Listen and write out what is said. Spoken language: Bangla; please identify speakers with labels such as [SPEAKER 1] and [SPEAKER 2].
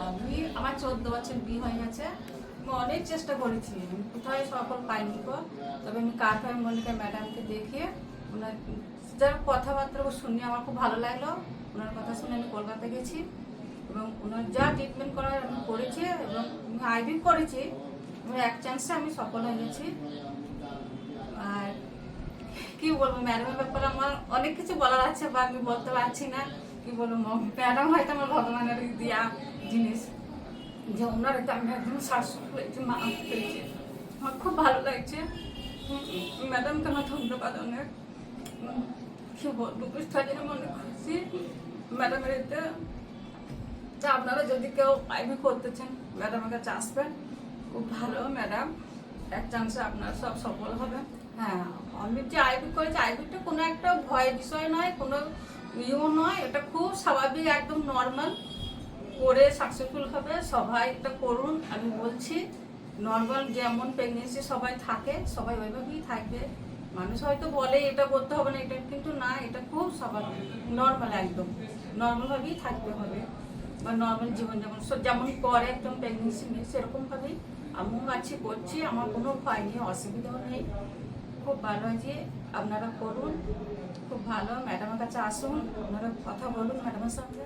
[SPEAKER 1] আমি আমার 14 বছর বিয়ে হয়ে গেছে। আমি অনেক চেষ্টা করেছি, আমি কোথায় সফল পাইনি গো। তবে আমি কারখাই মনিকা ম্যাডামকে দেখে ওনার যার কথাবার্তা শুনে আমার খুব ভালো লাগলো। ওনার কথা শুনে আমি কলকাতা গেছি এবং ওনার যা ট্রিটমেন্ট করার আমি করেছি এবং আমি আইভি করেছি। আমার এক চান্সে আমি সফল হয়ে গেছি। আর কি বলবো, ম্যাডামের ব্যাপারে আমার অনেক কিছু বলার আছে বা আমি বলতে পারছি না। কি বলবো, ম্যাডাম হয়তো আমার ভগবানের দেওয়া জিনিস, যে ওনার এটা আমি একদম শাসক হয়েছি, মা হয়েছে। আমার খুব ভালো লাগছে। ম্যাডামকে আমার ধন্যবাদ অনেক। কি বলবো, বুঝতে মনে খুশি ম্যাডামের এতে। তা আপনারা যদি কেউ আইভি করতে চান ম্যাডামের কাছে আসবেন, খুব ভালো ম্যাডাম। এক চান্সে আপনারা সব সফল হবেন। হ্যাঁ, আমি যে আইভি করেছি, আইভিটা কোনো একটা ভয়ের বিষয় নয়, কোনো ইয়েও নয়, এটা খুব স্বাভাবিক, একদম নর্মাল করে সাকসেসফুল হবে। সবাই এটা করুন, আমি বলছি। নর্মাল যেমন প্রেগনেন্সি সবাই থাকে, সবাই ওইভাবেই থাকবে। মানুষ হয়তো বলে এটা করতে হবে না, এটা কিন্তু না, এটা খুব স্বাভাবিক, নর্মাল, একদম নর্মালভাবেই থাকতে হবে। বা নর্মাল জীবনযাপন যেমন করে একদম প্রেগনেন্সি নিয়ে, সেরকমভাবেই আমিও আছি, করছি। আমার কোনো ভয় নেই, অসুবিধাও নেই। খুব ভালো আছে, আপনারা করুন, খুব ভালো। ম্যাডামের কাছে আসুন, আপনারা কথা বলুন ম্যাডামের সাথে।